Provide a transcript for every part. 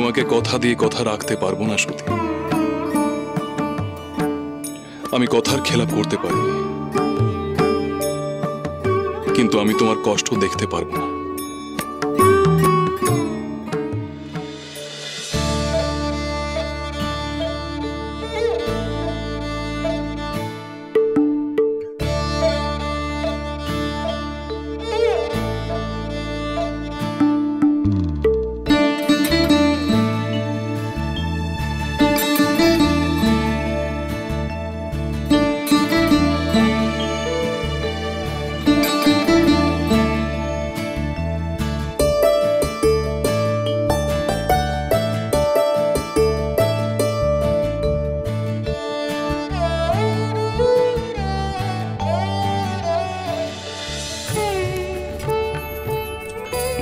তোমাকে কথা দিয়ে কথা রাখতে পারবো না সুধী। আমি কথার খেলাপ করতে পারি, কিন্তু আমি তোমার কষ্ট দেখতে পারবো না।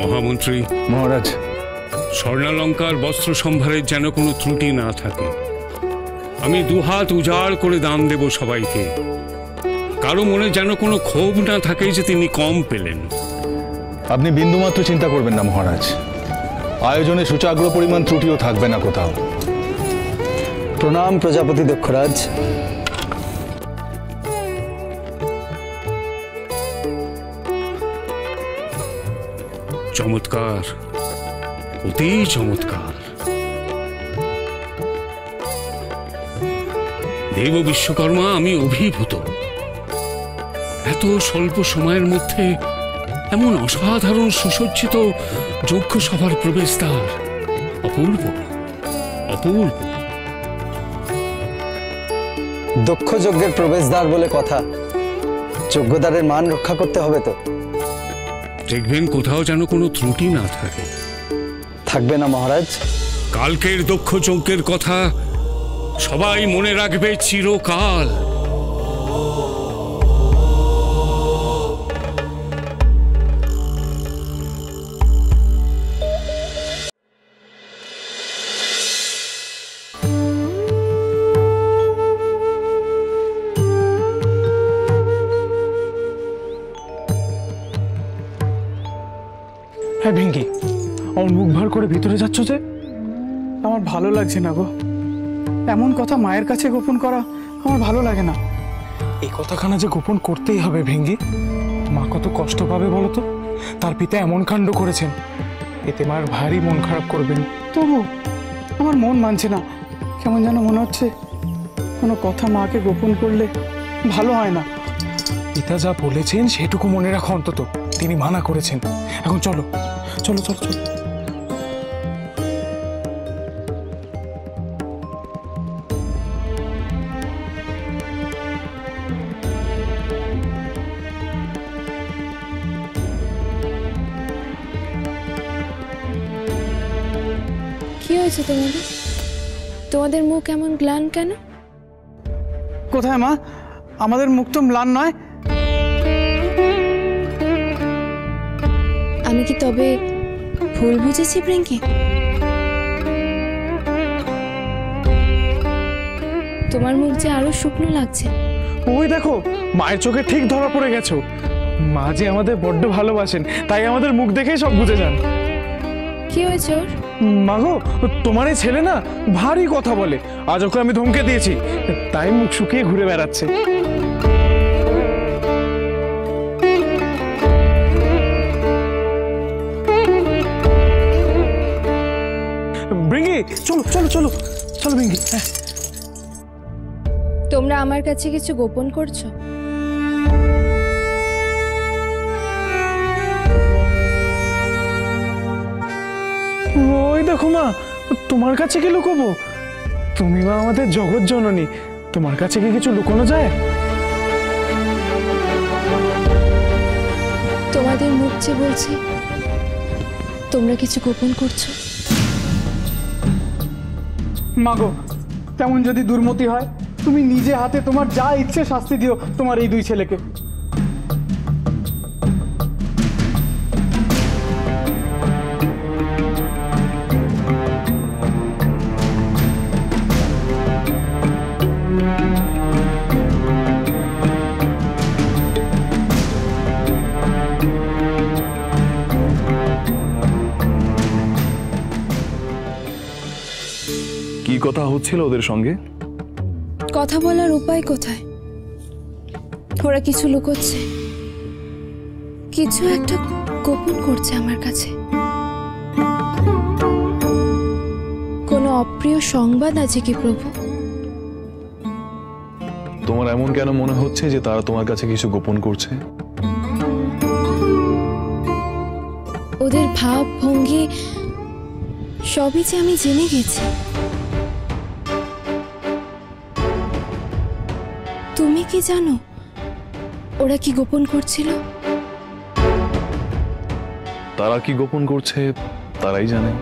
মহামন্ত্রী মহারাজ, স্বর্ণালঙ্কার বস্ত্র সম্ভারের যেন কোনো ত্রুটি না থাকে। আমি দুহাত উজাড় করে দান দেব সবাইকে। কারো মনে যেন কোনো ক্ষোভ না থাকে যে তিনি কম পেলেন। আপনি বিন্দুমাত্র চিন্তা করবেন না মহারাজ, আয়োজনে সুচাগ্র পরিমাণ ত্রুটিও থাকবে না কোথাও। প্রণাম প্রজাপতি দক্ষরাজ। চমৎকার, অতি চমৎকার। দেব বিশ্বকর্মা, আমি অভিভূত। এত স্বল্প সময়ের মধ্যে এমন অসাধারণ সুসজ্জিত যজ্ঞ সভার প্রবেশদ্বার, অপূর্ব অপূর্ব। দক্ষ যজ্ঞের প্রবেশদ্বার বলে কথা, যজ্ঞদ্বারের মান রক্ষা করতে হবে তো। দেখবেন কোথাও যেন কোনো ত্রুটি না থাকে। থাকবে না মহারাজ। কালকের দক্ষ যজ্ঞের কথা সবাই মনে রাখবে চিরকাল। হ্যাঁ ভেঙ্গি, আমার মুখ ভার করে ভিতরে যাচ্ছ যে? আমার ভালো লাগছে না গো। এমন কথা মায়ের কাছে গোপন করা আমার ভালো লাগে না। এই কথাখানা যে গোপন করতেই হবে ভেঙ্গি। মা কত কষ্ট পাবে বলো তো? তার পিতা এমন কাণ্ড করেছেন, এতে মার ভারী মন খারাপ করবেন। তবু আমার মন মানছে না। কেমন যেন মনে হচ্ছে কোনো কথা মাকে গোপন করলে ভালো হয় না। পিতা যা বলেছেন সেটুকু মনে রাখো অন্তত। তিনি মানা করেছেন। এখন চলো চলো চলো চলো। কি হয়েছে তোমাদের? তোমাদের মুখ এমন গ্লান কেন? কোথায় মা? আমাদের মুখ তো ম্লান নয়। আমি কি তবে ভুল বুঝেছি প্রিঙ্কি? তোমার মুখ যে আরো শুকনো লাগছে। ওই দেখো, মায়ের চোখে ঠিক ধরা পড়ে গেছো। মা যে আমাদের বড্ড ভালোবাসেন, তাই আমাদের মুখ দেখেই সব বুঝে যান। কি হয়েছে ওর? মাগো, তোমার এই ছেলে না ভারী কথা বলে। আজ ওকে আমি ধমকে দিয়েছি, তাই মুখ শুকিয়ে ঘুরে বেড়াচ্ছে। ব্রিঙ্গি, চলো চলো চলো চলো ব্রিঙ্গি। তোমরা আমার কাছে কিছু গোপন করছো? ওই দেখো মা, তোমার কাছে কি লুকোবো? তুমি মা আমাদের জগৎ জননী, তোমার কাছে কি কিছু লুকোনো যায়? তোমাদের মুখ যে বলছে তোমরা কিছু গোপন করছো। মাগো, তেমন যদি দুর্মতি হয়, তুমি নিজে হাতে তোমার যা ইচ্ছে শাস্তি দিও তোমার এই দুই ছেলেকে। কথা হচ্ছিল ওদের সঙ্গে? কথা বলার উপায় কোথায়? ওরা কিছু লুকোচ্ছে, কিছু একটা গোপন করছে আমার কাছে। কোনো অপ্রিয় সংবাদ আছে কি প্রভু? তোমার এমন কেন মনে হচ্ছে যে তারা তোমার কাছে কিছু গোপন করছে? ওদের ভাব ভঙ্গি সবই যে আমি জেনে গেছি। তুমি কি জানো ওরা কি গোপন করছিল? তারা কি গোপন করছে তারাই জানে।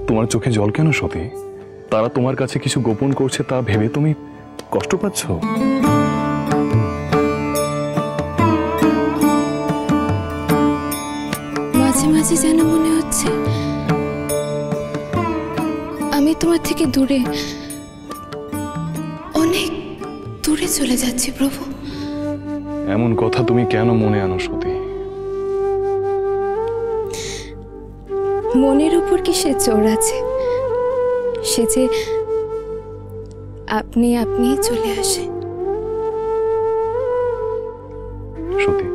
তোমার চোখে জল কেন সতী? তারা তোমার কাছে কিছু গোপন করছে তা ভেবে তুমি কষ্ট পাচ্ছ? মাঝে মাঝে যেন মনে হচ্ছে আমি তোমার থেকে দূরে, অনেক দূরে চলে যাচ্ছি প্রভু। এমন কথা তুমি কেন মনে আনো সতী? মনের উপর কি সে জোর আছে? সে যে আপনি আপনি চলে আসে। সতী,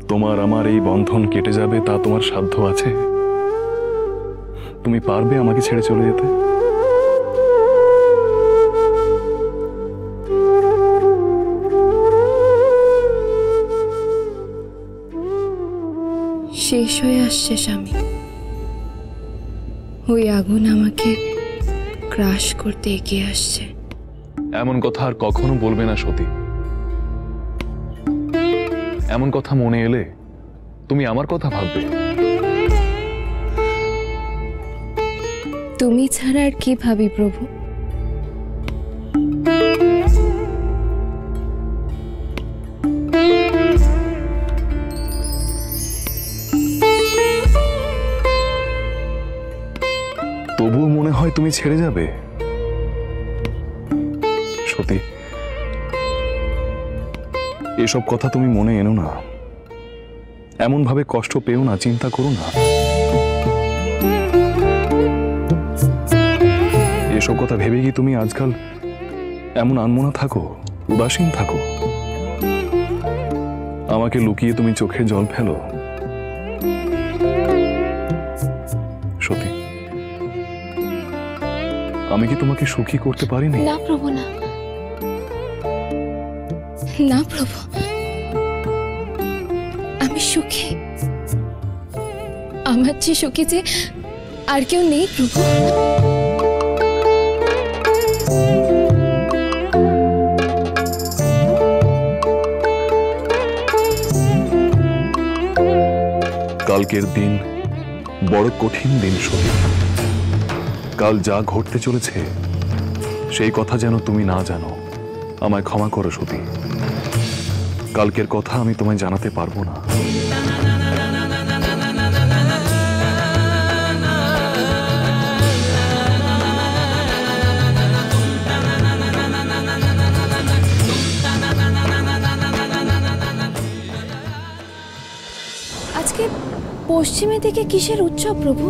তোমার আমার এই বন্ধন কেটে যাবে তা তোমার সাধ্য আছে? তুমি পারবে আমাকে ছেড়ে চলে যেতে? শেষ হয়ে আসছে স্বামী, ওই আগুন আমাকে ক্রাশ করতে এগিয়ে আসছে। এমন কথা আর কখনো বলবে না সতী। এমন কথা মনে এলে তুমি আমার কথা ভাববে। তুমি ছাড়া আর কি ভাবি প্রভু? তবুও মনে হয় তুমি ছেড়ে যাবে সতী। এসব কথা তুমি মনে এনো না, এমন ভাবে কষ্ট পেও না, চিন্তা করো না। এসব কথা ভেবে কি তুমি আজকাল এমন আনমনা থাকো, উদাসীন থাকো? আমাকে লুকিয়ে তুমি চোখে জল ফেলো সতী। আমি কি তোমাকে সুখী করতে পারিনি? না প্রভু, না না প্রভু, আমি সুখী। আমার চেয়ে সুখী যে আর কেউ নেই প্রভু। কালকের দিন বড় কঠিন দিন সতী। কাল যা ঘটতে চলেছে সেই কথা যেন তুমি না জানো। আমায় ক্ষমা করো সতী, কালকের কথা আমি তোমায় জানাতে পারবো না। আজকে পশ্চিমে থেকে কিসের উৎসব প্রভু?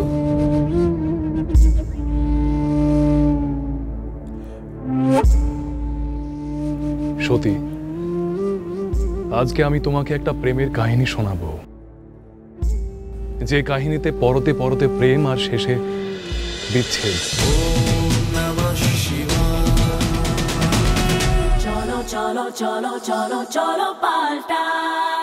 সতী, আজকে আমি তোমাকে একটা প্রেমের কাহিনী শোনাবো, যে কাহিনীতে পরতে পরতে প্রেম আর শেষে বিচ্ছেদ। চলো চলো চলো চলো চলো পাল্টাই